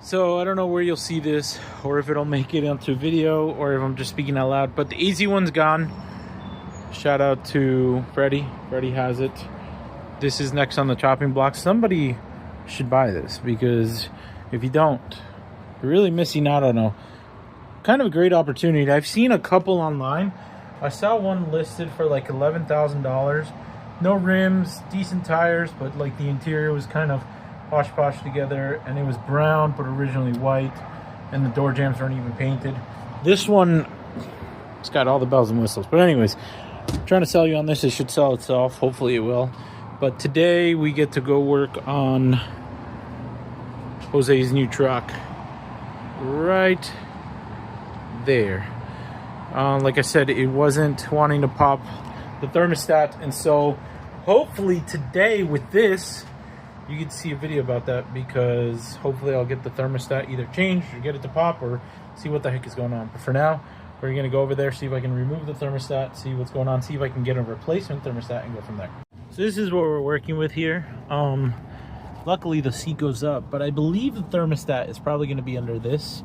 So I don't know where you'll see this, or if it'll make it onto video, or if I'm just speaking out loud, but the easy one's gone. Shout out to Freddie. Freddie has it. This is next on the chopping block. Somebody should buy this, because if you don't, you're really missing out on a kind of a great opportunity. I've seen a couple online. I saw one listed for like $11,000. No rims, decent tires, but like the interior was kind of posh together, and it was brown but originally white, and the door jambs weren't even painted. This one, it's got all the bells and whistles. But anyways, I'm trying to sell you on this. It should sell itself. Hopefully it will. But today we get to go work on Jose's new truck right there. Like I said, it wasn't wanting to pop the thermostat, and so hopefully today with this you get to see a video about that, because hopefully I'll get the thermostat either changed or get it to pop, or see what the heck is going on. But for now, we're going to go over there, see if I can remove the thermostat, see what's going on, see if I can get a replacement thermostat, and go from there. So this is what we're working with here. Luckily the seat goes up, but I believe the thermostat is probably going to be under this.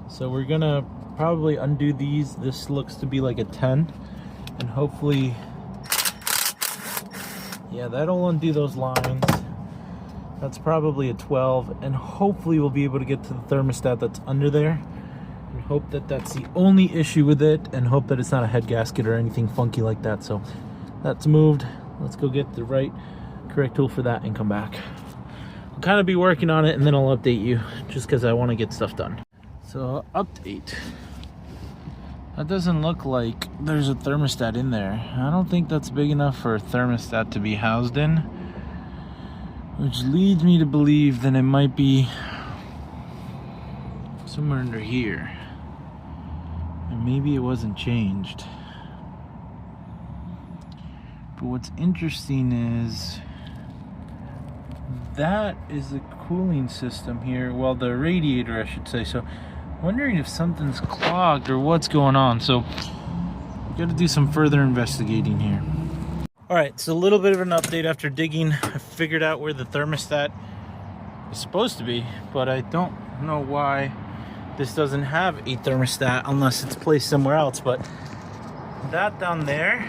So we're going to probably undo these. This looks to be like a 10, and hopefully, yeah, that'll undo those lines. That's probably a 12, and hopefully we'll be able to get to the thermostat that's under there. We hope that that's the only issue with it, and hope that it's not a head gasket or anything funky like that. So that's moved. Let's go get the correct tool for that and come back. I'll kind of be working on it, and then I'll update you, just because I want to get stuff done. So update. That doesn't look like there's a thermostat in there. I don't think that's big enough for a thermostat to be housed in, which leads me to believe that it might be somewhere under here, and maybe it wasn't changed. But what's interesting is that is the cooling system here, well, the radiator I should say. So I'm wondering if something's clogged or what's going on. So we've got to do some further investigating here. Alright, so a little bit of an update after digging. I figured out where the thermostat is supposed to be, but I don't know why this doesn't have a thermostat unless it's placed somewhere else. But that down there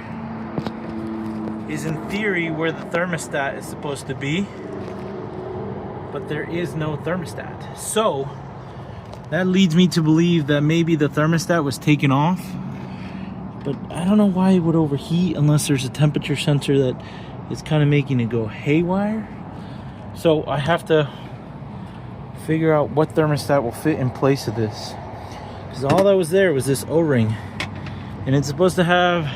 is in theory where the thermostat is supposed to be, but there is no thermostat. So that leads me to believe that maybe the thermostat was taken off. But I don't know why it would overheat unless there's a temperature sensor that is kind of making it go haywire. So I have to figure out what thermostat will fit in place of this, because all that was there was this O-ring, and it's supposed to have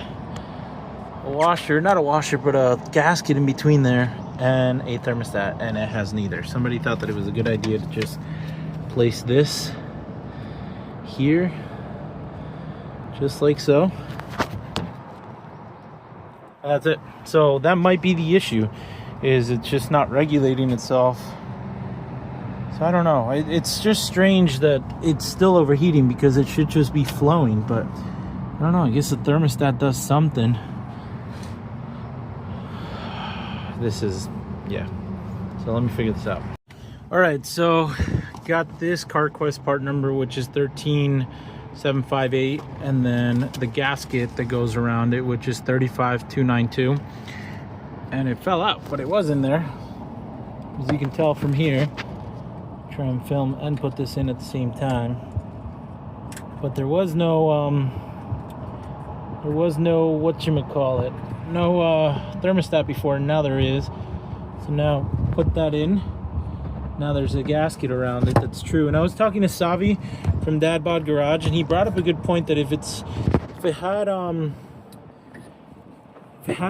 a washer, not a washer, but a gasket in between there and a thermostat, and it has neither. Somebody thought that it was a good idea to just place this here, just like so. That's it. So that might be the issue, is it's just not regulating itself. So I don't know. It's just strange that it's still overheating, because it should just be flowing. But I don't know. I guess the thermostat does something. This is, yeah. So let me figure this out. All right. So got this CarQuest part number, which is 13758, and then the gasket that goes around it, which is 35292. And it fell out, but it was in there, as you can tell from here. Try and film and put this in at the same time, but there was no whatchamacallit, no thermostat before, and now there is. So now put that in. Now there's a gasket around it. That's true. And I was talking to Savi from Dad Bod Garage, and he brought up a good point that if it had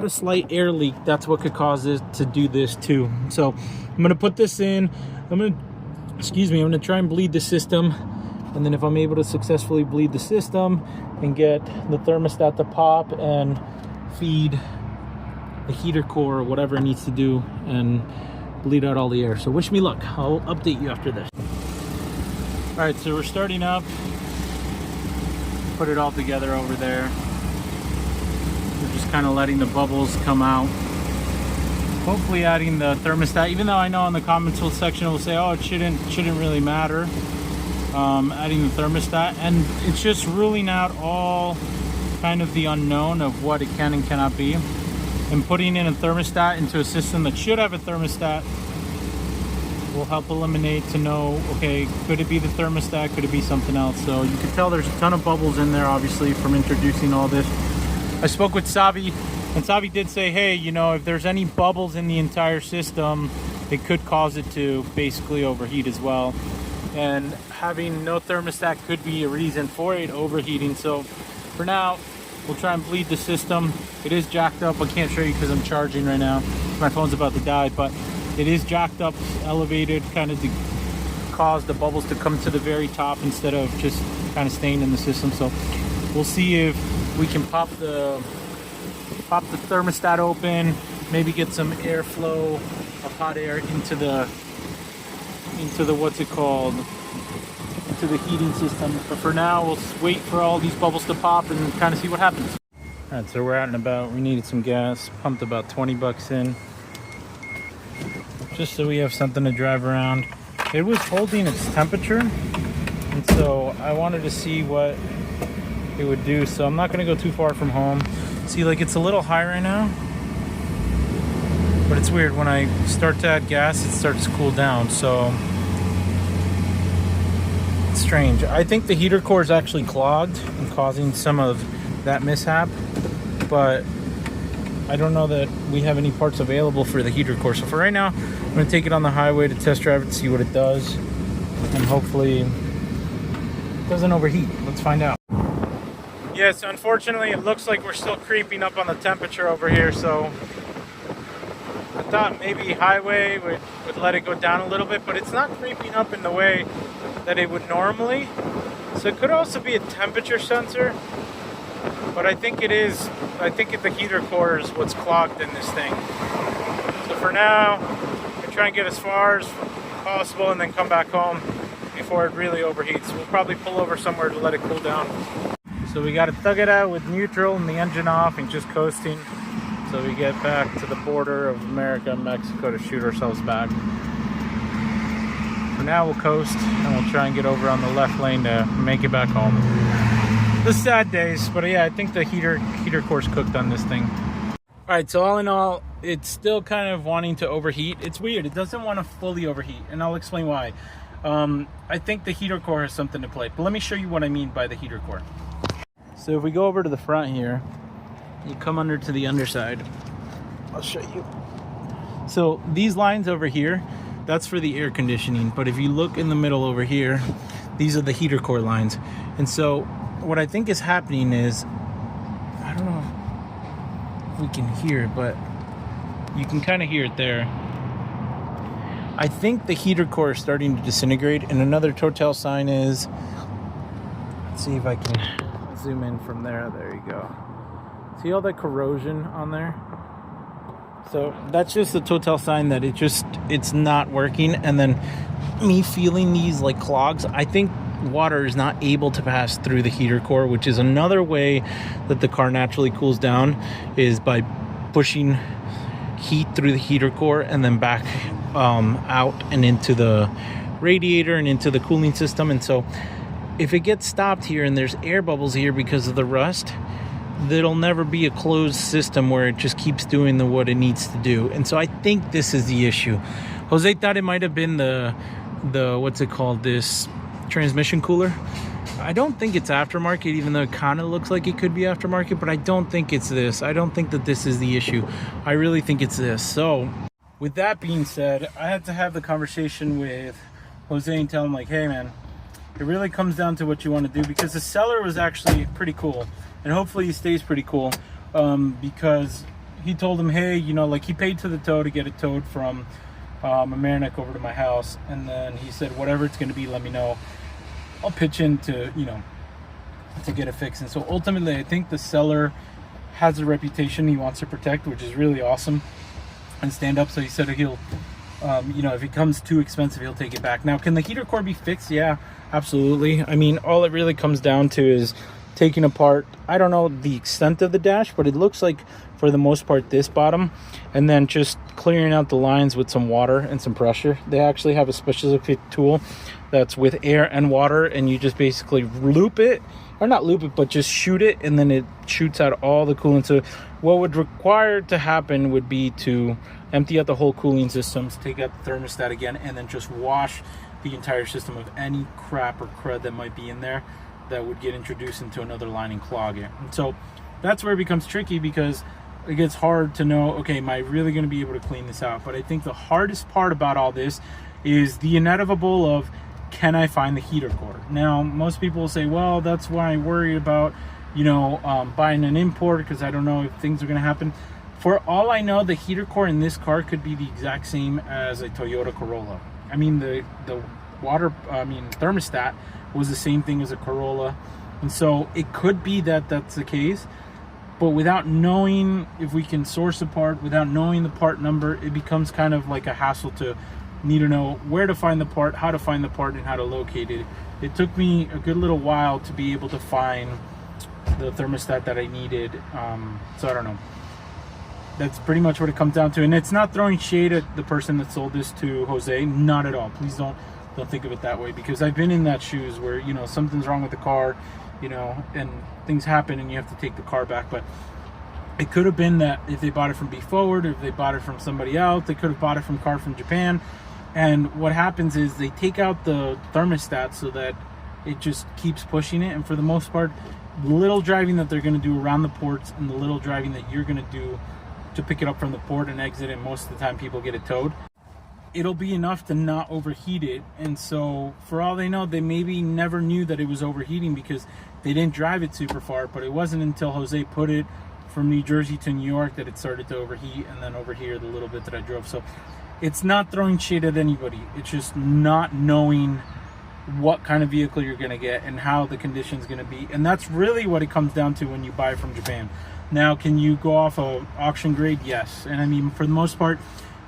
a slight air leak, that's what could cause it to do this too. So I'm gonna put this in. I'm gonna try and bleed the system, and then if I'm able to successfully bleed the system and get the thermostat to pop and feed the heater core or whatever it needs to do and bleed out all the air. So wish me luck. I'll update you after this. All right, so we're starting up. Put it all together over there. We're just kind of letting the bubbles come out. hopefully adding the thermostat, even though I know in the comments section it will say, oh, it shouldn't really matter, adding the thermostat, and it's just ruling out all kind of the unknown of what it can and cannot be, and putting in a thermostat into a system that should have a thermostat will help eliminate to know, okay, could it be the thermostat, could it be something else? So you can tell there's a ton of bubbles in there, obviously, from introducing all this. I spoke with Savi, and Savi did say, hey, you know, if there's any bubbles in the entire system, it could cause it to basically overheat as well. And having no thermostat could be a reason for it overheating. So for now, we'll try and bleed the system. It is jacked up. I can't show you because I'm charging right now. My phone's about to die, but it is jacked up, elevated, kind of to cause the bubbles to come to the very top instead of just kind of staying in the system. So we'll see if we can pop the thermostat open, maybe get some airflow of hot air into the what's it called, into the heating system. But for now, we'll wait for all these bubbles to pop and kind of see what happens. All right, so we're out and about. We needed some gas, pumped about 20 bucks in, just so we have something to drive around. It was holding its temperature, and so I wanted to see what it would do. So I'm not gonna go too far from home. See, like, it's a little high right now, but it's weird, when I start to add gas, it starts to cool down. So it's strange. I think the heater core is actually clogged and causing some of that mishap, but I don't know that we have any parts available for the heater core. So for right now, I'm going to take it on the highway to test drive it, see what it does, and hopefully it doesn't overheat. Let's find out. Yes, unfortunately, it looks like we're still creeping up on the temperature over here, so I thought maybe highway would let it go down a little bit, but it's not creeping up in the way that it would normally. So it could also be a temperature sensor, but I think it is. I think the heater core is what's clogged in this thing. So for now, I'm gonna try and get as far as possible and then come back home before it really overheats. We'll probably pull over somewhere to let it cool down. So we got to thug it out with neutral and the engine off and just coasting. So we get back to the border of America and Mexico to shoot ourselves back. For now, we'll coast and we'll try and get over on the left lane to make it back home. The sad days, but yeah, I think the heater core's cooked on this thing. All right, so all in all, it's still kind of wanting to overheat. It's weird, it doesn't want to fully overheat, and I'll explain why. I think the heater core has something to play, but let me show you what I mean by the heater core. So if we go over to the front here, you come under to the underside. I'll show you. So these lines over here, that's for the air conditioning, but if you look in the middle over here, these are the heater core lines. And so what I think is happening is, I don't know if we can hear it, but you can kind of hear it there. I think the heater core is starting to disintegrate, and another telltale sign is, let's see if I can zoom in from there. There you go. See all that corrosion on there? So that's just the telltale sign that it's not working. And then me feeling these like clogs, I think water is not able to pass through the heater core, which is another way that the car naturally cools down, is by pushing heat through the heater core and then back out and into the radiator and into the cooling system. And so if it gets stopped here and there's air bubbles here because of the rust, there'll never be a closed system where it just keeps doing what it needs to do. And so I think this is the issue. Jose thought it might have been the what's it called, this transmission cooler. I don't think it's aftermarket, even though it kind of looks like it could be aftermarket, but I don't think it's this. I don't think that this is the issue. I really think it's this. So with that being said, I had to have the conversation with Jose and tell him, like, hey man, it really comes down to what you want to do, because the seller was actually pretty cool, and hopefully he stays pretty cool, because he told him, hey, you know, like, he paid to the tow to get it towed from America over to my house, and then he said, whatever it's going to be, let me know. I'll pitch in to, you know, to get it fixed. And so ultimately, I think the seller has a reputation he wants to protect, which is really awesome, and stand up. So he said he'll, you know, if it comes too expensive, he'll take it back. Now, can the heater core be fixed? Yeah, absolutely. I mean, all it really comes down to is taking apart, I don't know the extent of the dash, but it looks like for the most part this bottom, and then just clearing out the lines with some water and some pressure. They actually have a specific tool that's with air and water, and you just basically loop it, or not loop it, but just shoot it, and then it shoots out all the coolant. So what would require to happen would be to empty out the whole cooling systems, take out the thermostat again, and then just wash the entire system of any crap or crud that might be in there that would get introduced into another line and clog it. And so that's where it becomes tricky, because it gets hard to know, okay, am I really going to be able to clean this out? But I think the hardest part about all this is the inevitable of, can I find the heater core? Now, most people will say, well, that's why I worry about, buying an import, because I don't know if things are going to happen. For all I know, the heater core in this car could be the exact same as a Toyota Corolla. I mean, the thermostat was the same thing as a Corolla, and so it could be that that's the case. But without knowing if we can source a part, without knowing the part number, it becomes kind of like a hassle to need to know where to find the part, how to find the part, and how to locate it. It took me a good little while to be able to find the thermostat that I needed. So I don't know. That's pretty much what it comes down to. And it's not throwing shade at the person that sold this to Jose, not at all. Please don't think of it that way, because I've been in that shoes where, something's wrong with the car, and things happen and you have to take the car back. But it could have been that if they bought it from Be Forward, or if they bought it from somebody else, they could have bought it from Japan. And what happens is they take out the thermostat so that it just keeps pushing it. And for the most part, the little driving that they're going to do around the ports, and the little driving that you're going to do to pick it up from the port and exit, and most of the time people get it towed, it'll be enough to not overheat it. And so for all they know, they maybe never knew that it was overheating because they didn't drive it super far. But it wasn't until Jose put it from New Jersey to New York that it started to overheat, and then over here the little bit that I drove. So it's not throwing shade at anybody, it's just not knowing what kind of vehicle you're going to get and how the condition's going to be. And that's really what it comes down to when you buy from Japan. Now, can you go off of auction grade? Yes. And I mean, for the most part,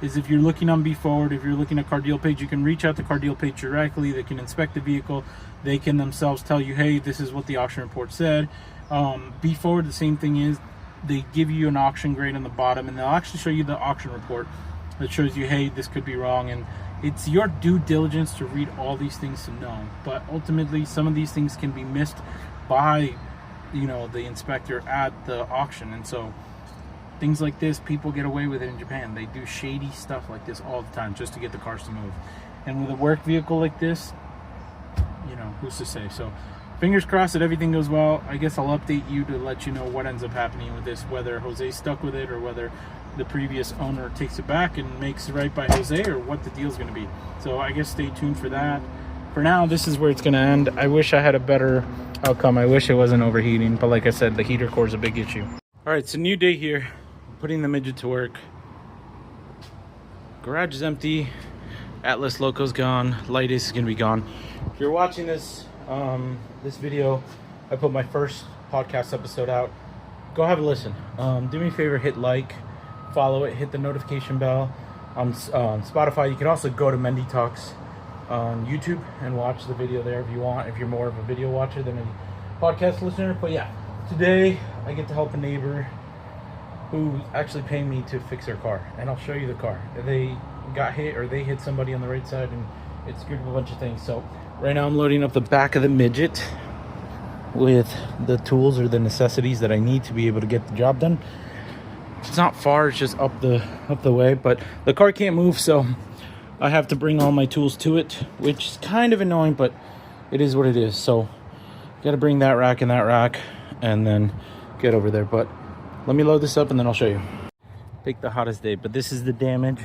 is if you're looking on Be Forward, if you're looking at Car Deal Page, you can reach out to Car Deal Page directly. They can inspect the vehicle. They can themselves tell you, hey, this is what the auction report said. Be Forward, the same thing is, they give you an auction grade on the bottom, and they'll actually show you the auction report that shows you, hey, this could be wrong. And it's your due diligence to read all these things to know. But ultimately, some of these things can be missed by, the inspector at the auction. And so things like this, people get away with it in Japan. They do shady stuff like this all the time just to get the cars to move. And with a work vehicle like this, who's to say? So fingers crossed that everything goes well. I guess I'll update you to let you know what ends up happening with this, whether Jose's stuck with it or whether the previous owner takes it back and makes it right by Jose, or what the deal's going to be. So I guess stay tuned for that. For now, this is where it's going to end. I wish I had a better outcome. I wish it wasn't overheating, but like I said, the heater core is a big issue. All right, it's a new day here. Putting the Midget to work. Garage is empty. Atlas Loco's gone. Light is going to be gone. If you're watching this video, I put my first podcast episode out. Go have a listen. Do me a favor, hit like, follow it, hit the notification bell on Spotify. You can also go to Mendy Talks on YouTube and watch the video there if you want, if you're more of a video watcher than a podcast listener. But yeah, today I get to help a neighbor who's actually paying me to fix their car, and I'll show you the car. They got hit, or they hit somebody on the right side, and it screwed up a bunch of things. So right now I'm loading up the back of the Midget with the tools or the necessities that I need to be able to get the job done. It's not far, it's just up the way, but the car can't move, so I have to bring all my tools to it, which is kind of annoying, but it is what it is. So got to bring that rack and that rack and then get over there. But let me load this up and then I'll show you. Pick the hottest day, but this is the damage,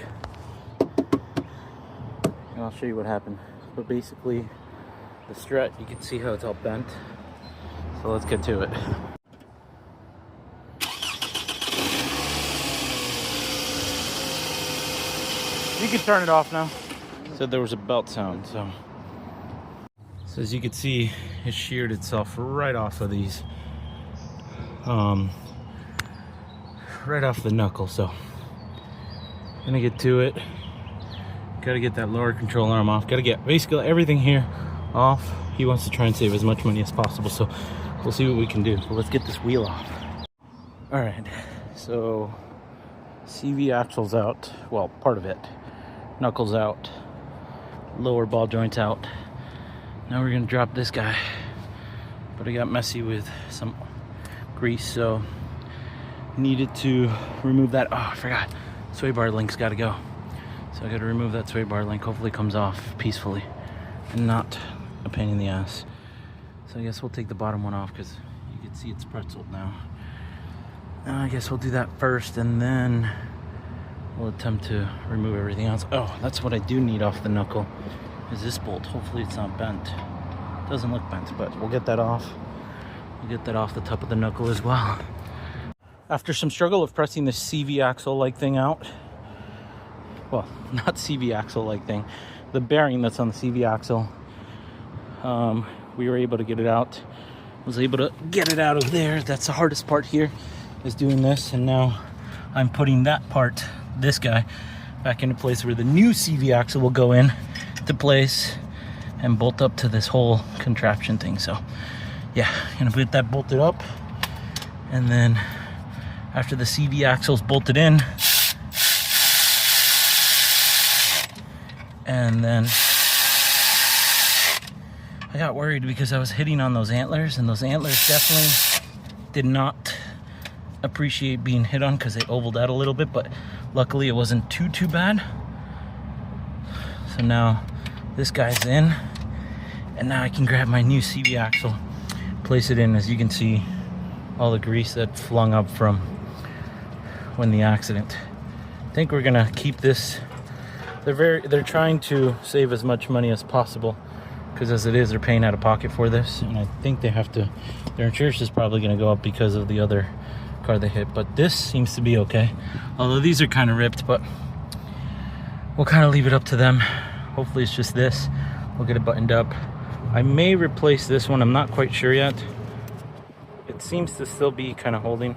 and I'll show you what happened. But basically the strut, you can see how it's all bent, so let's get to it. You can turn it off now. So there was a belt sound, so as you can see, it sheared itself right off of these, right off the knuckle. So gonna get to it. Gotta get that lower control arm off. Gotta get basically everything here off. He wants to try and save as much money as possible, so we'll see what we can do. So let's get this wheel off. All right, so CV axle's out. Well, part of it. Knuckles out. Lower ball joints out. Now we're gonna drop this guy. But I got messy with some grease, so needed to remove that. Oh, I forgot. Sway bar link's gotta go. So I gotta remove that sway bar link. Hopefully it comes off peacefully and not a pain in the ass. So I guess we'll take the bottom one off because you can see it's pretzeled now. I guess we'll do that first and then we'll attempt to remove everything else. Oh, that's what I do need off the knuckle, is this bolt. Hopefully it's not bent. It doesn't look bent, but we'll get that off. We'll get that off the top of the knuckle as well. After some struggle of pressing the CV axle-like thing out, well, not CV axle-like thing, the bearing that's on the CV axle, we were able to get it out. Was able to get it out of there. That's the hardest part here, is doing this. And now I'm putting that part, this guy, back into place where the new CV axle will go in to place and bolt up to this whole contraption thing. So yeah, gonna get that bolted up, and then after the CV axle's bolted in, and then I got worried because I was hitting on those antlers, and those antlers definitely did not appreciate being hit on because they ovaled out a little bit, but luckily it wasn't too bad. So now this guy's in, and now I can grab my new CV axle, place it in. As you can see, all the grease that flung up from when the accident. I think we're gonna keep this. They're trying to save as much money as possible, because as it is, they're paying out of pocket for this, and I think they have to, their insurance is probably going to go up because of the other car they hit. But this seems to be okay, although these are kind of ripped, but we'll kind of leave it up to them. Hopefully it's just this. We'll get it buttoned up. I may replace this one, I'm not quite sure yet. It seems to still be kind of holding.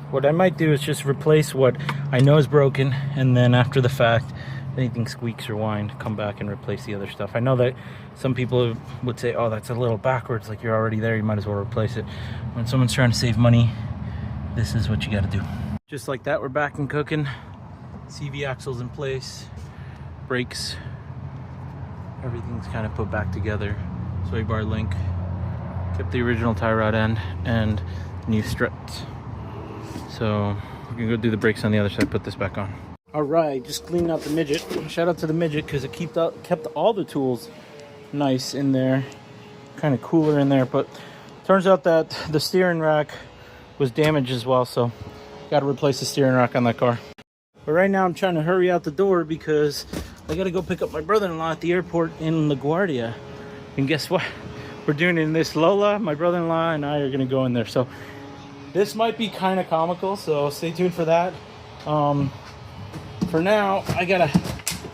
What I might do is just replace what I know is broken, and then after the fact, if anything squeaks or whines, come back and replace the other stuff. I know that some people would say, oh, that's a little backwards, like you're already there, you might as well replace it. When someone's trying to save money, this is what you got to do. Just like that, we're back and cooking. CV axle's in place, brakes, everything's kind of put back together. Sway bar link, kept the original tie rod end, and new struts. So we're gonna go do the brakes on the other side, put this back on. All right, just cleaning out the Midget. Shout out to the Midget because it kept all the tools nice in there, kind of cooler in there. But turns out that the steering rack was damaged as well, so got to replace the steering rack on that car. But right now I'm trying to hurry out the door because I got to go pick up my brother-in-law at the airport in LaGuardia. And guess what? We're doing it in this Lola. My brother-in-law and I are gonna go in there. So this might be kind of comical, so stay tuned for that. For now, I gotta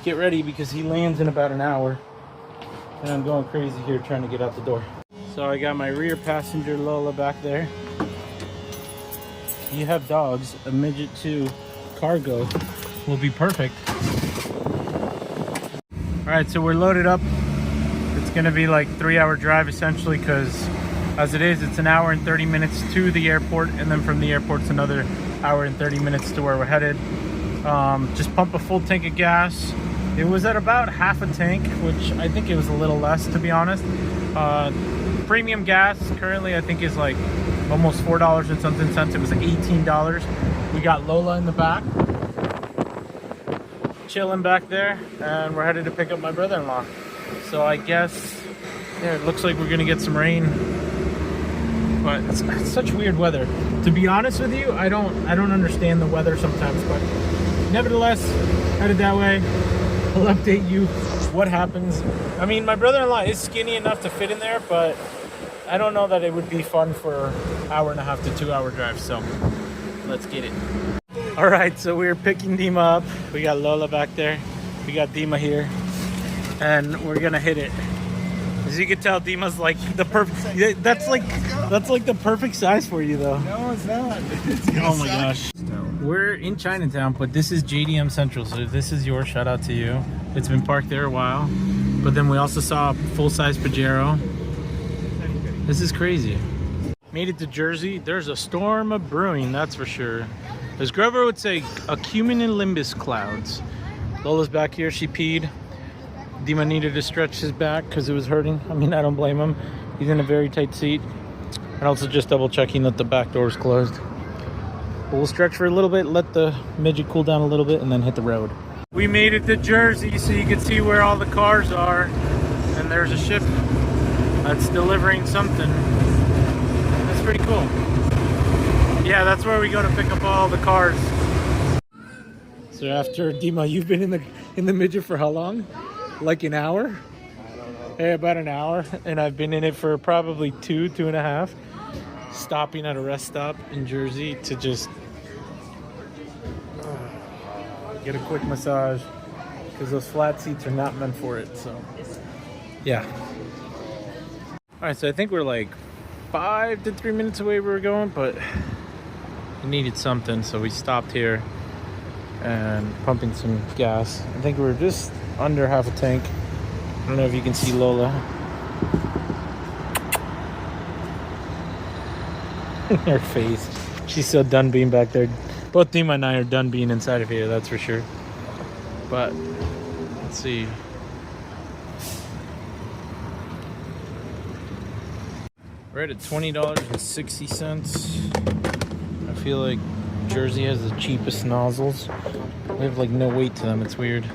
get ready because he lands in about an hour, and I'm going crazy here trying to get out the door. So I got my rear passenger Lola back there. You have dogs, a Midget II cargo will be perfect. All right, so we're loaded up. It's gonna be like 3-hour drive essentially, because as it is, it's an hour and 30 minutes to the airport, and then from the airport it's another hour and 30 minutes to where we're headed. Just pump a full tank of gas. It was at about half a tank, which I think it was a little less, to be honest. Premium gas currently I think is like almost $4 and something cents. It was $18. We got Lola in the back, chilling back there, and we're headed to pick up my brother-in-law. So I guess, yeah, it looks like we're gonna get some rain. But it's such weird weather. To be honest with you, I don't understand the weather sometimes, but nevertheless, headed that way. I'll update you what happens. I mean, my brother-in-law is skinny enough to fit in there, but I don't know that it would be fun for an 1.5 to 2 hour drive, so let's get it. All right, so we're picking Dima up. We got Lola back there. We got Dima here, and we're gonna hit it. As you can tell, Dima's like the perfect. That's like the perfect size for you, though. No, it's not. Oh my gosh. We're in Chinatown, but this is JDM Central, so this is yours. Shout out to you. It's been parked there a while, but then we also saw a full-size Pajero. This is crazy. Made it to Jersey. There's a storm of brewing, that's for sure. As Grover would say, a cumulonimbus clouds. Lola's back here, she peed. Dima needed to stretch his back because it was hurting. I mean, I don't blame him. He's in a very tight seat. And also just double checking that the back door is closed. But we'll stretch for a little bit, let the midget cool down a little bit, and then hit the road. We made it to Jersey so you can see where all the cars are. And there's a ship that's delivering something. That's pretty cool. Yeah, that's where we go to pick up all the cars. So after Dima, you've been in the midget for how long? Like an hour? I don't know. Yeah, about an hour. And I've been in it for probably 2.5. Stopping at a rest stop in Jersey to just get a quick massage because those flat seats are not meant for it. So yeah. All right, so I think we're like 5 to 3 minutes away where we're going, but we needed something, so we stopped here and pumping some gas. I think we're just under half a tank. I don't know if you can see Lola. Her face. She's so done being back there. Both Dima and I are done being inside of here, that's for sure. But let's see. We're at $20.60. I feel like Jersey has the cheapest nozzles. We have like no weight to them, it's weird.